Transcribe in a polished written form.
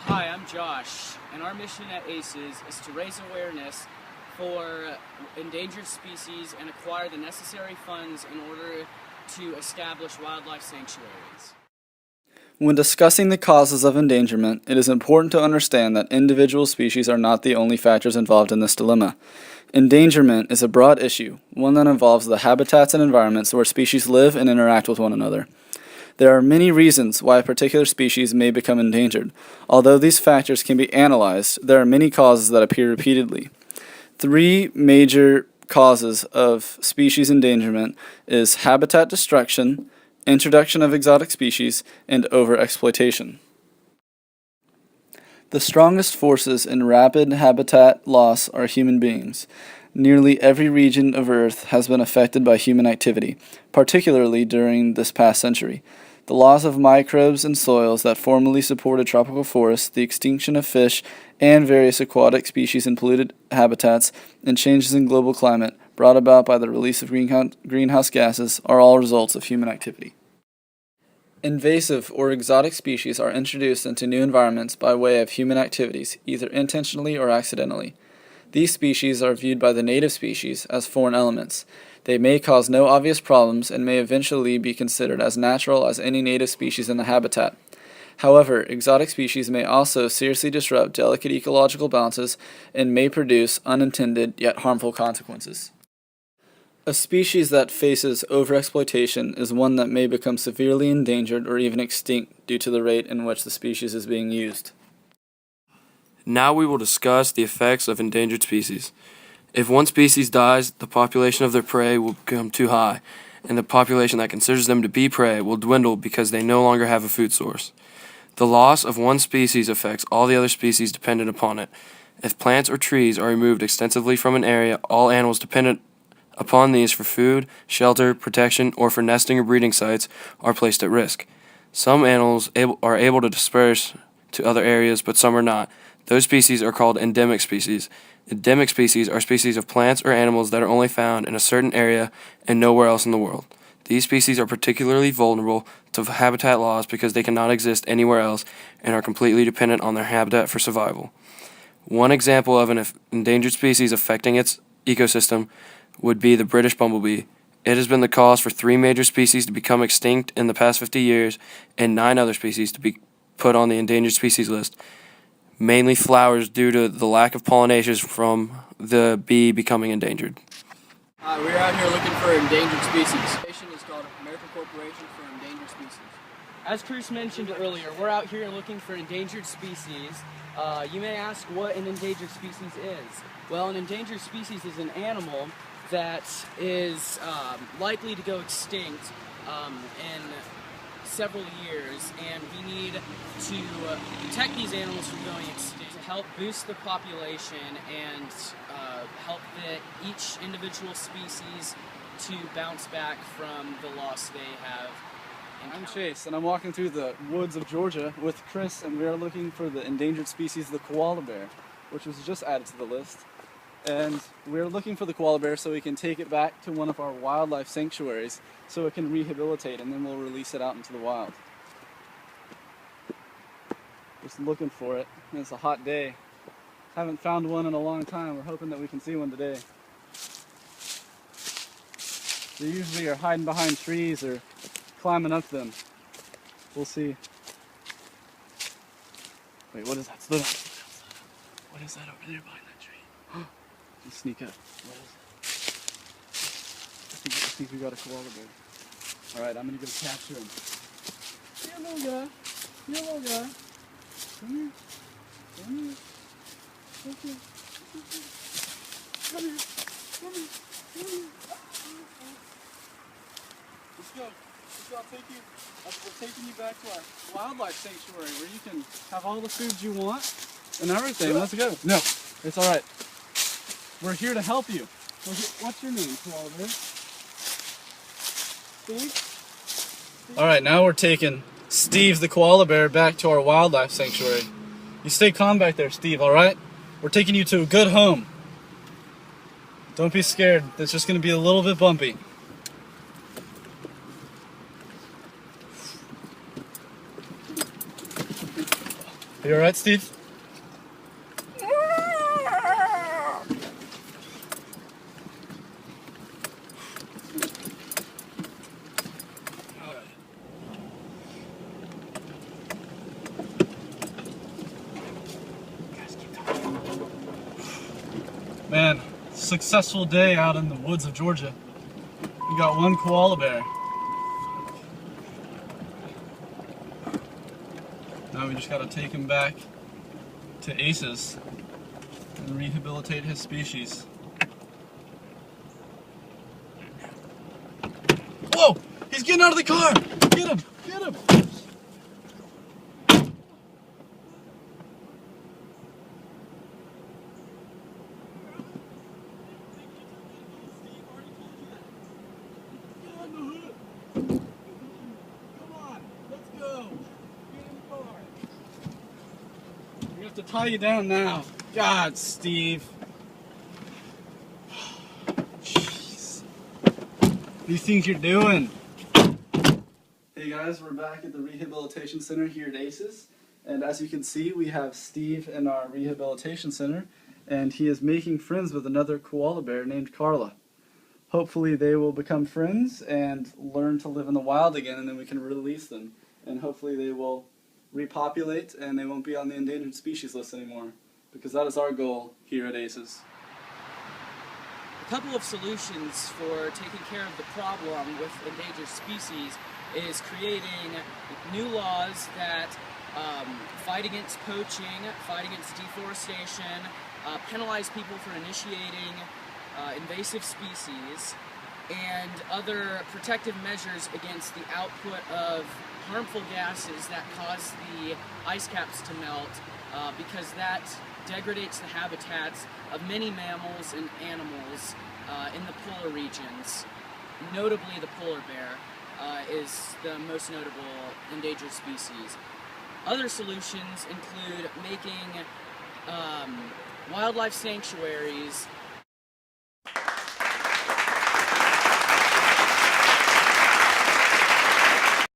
Hi, I'm Josh, and our mission at APES is to raise awareness for endangered species and acquire the necessary funds in order to establish wildlife sanctuaries. When discussing the causes of endangerment, it is important to understand that individual species are not the only factors involved in this dilemma. Endangerment is a broad issue, one that involves the habitats and environments where species live and interact with one another. There are many reasons why a particular species may become endangered. Although these factors can be analyzed, there are many causes that appear repeatedly. Three major causes of species endangerment is habitat destruction, introduction of exotic species, and overexploitation. The strongest forces in rapid habitat loss are human beings. Nearly every region of Earth has been affected by human activity, particularly during this past century. The loss of microbes and soils that formerly supported tropical forests, the extinction of fish and various aquatic species in polluted habitats, and changes in global climate brought about by the release of greenhouse gases are all results of human activity. Invasive or exotic species are introduced into new environments by way of human activities, either intentionally or accidentally. These species are viewed by the native species as foreign elements. They may cause no obvious problems and may eventually be considered as natural as any native species in the habitat. However, exotic species may also seriously disrupt delicate ecological balances and may produce unintended yet harmful consequences. A species that faces overexploitation is one that may become severely endangered or even extinct due to the rate in which the species is being used. Now we will discuss the effects of endangered species. If one species dies, the population of their prey will become too high, and the population that considers them to be prey will dwindle because they no longer have a food source. The loss of one species affects all the other species dependent upon it. If plants or trees are removed extensively from an area, all animals dependent upon these for food, shelter, protection, or for nesting or breeding sites are placed at risk. Some animals are able to disperse to other areas, but some are not. Those species are called endemic species. Endemic species are species of plants or animals that are only found in a certain area and nowhere else in the world. These species are particularly vulnerable to habitat loss because they cannot exist anywhere else and are completely dependent on their habitat for survival. One example of an endangered species affecting its ecosystem would be the British bumblebee. It has been the cause for 3 major species to become extinct in the past 50 years and 9 other species to be put on the endangered species list, mainly flowers due to the lack of pollination from the bee becoming endangered. We're out here looking for endangered species. The station is called American Corporation for Endangered Species. As Chris mentioned earlier, we're out here looking for endangered species. You may ask what an endangered species is. Well, an endangered species is an animal that is likely to go extinct in several years, and we need to protect these animals from going extinct to help boost the population and help each individual species to bounce back from the loss they have encountered. I'm Chase, and I'm walking through the woods of Georgia with Chris, and we are looking for the endangered species, the koala bear, which was just added to the list. And we're looking for the koala bear so we can take it back to one of our wildlife sanctuaries so it can rehabilitate, and then we'll release it out into the wild. Just looking for it, and it's a hot day. Haven't found one in a long time. We're hoping that we can see one today. They usually are hiding behind trees or climbing up them. We'll see. Wait, what is that? Slow down. What is that over there behind that tree? Let's sneak up. What is it? I think we got a koala bear. Alright, I'm gonna go capture him. Here, little guy. Here, little guy. Come here. Come here. Come here. Come here. Come here. Come here. Let's go. We're taking you back to our wildlife sanctuary where you can have all the foods you want and everything. Let's go. No, it's alright. We're here to help you. What's your name, koala bear? Steve? Alright, now we're taking Steve the koala bear back to our wildlife sanctuary. You stay calm back there, Steve, alright? We're taking you to a good home. Don't be scared. It's just going to be a little bit bumpy. You alright, Steve? Man, successful day out in the woods of Georgia. We got one koala bear. Now we just gotta take him back to APES and rehabilitate his species. Whoa! He's getting out of the car! Get him! Get him! We have to tie you down now. God, Steve. Jeez. What do you think you're doing? Hey guys, we're back at the Rehabilitation Center here at APES. And as you can see, we have Steve in our Rehabilitation Center. And he is making friends with another koala bear named Carla. Hopefully they will become friends and learn to live in the wild again, and then we can release them. And hopefully they will repopulate and they won't be on the endangered species list anymore, because that is our goal here at APES. A couple of solutions for taking care of the problem with endangered species is creating new laws that fight against poaching, fight against deforestation, penalize people for initiating invasive species, and other protective measures against the output of harmful gases that cause the ice caps to melt, because that degrades the habitats of many mammals and animals in the polar regions. Notably, the polar bear is the most notable endangered species. Other solutions include making wildlife sanctuaries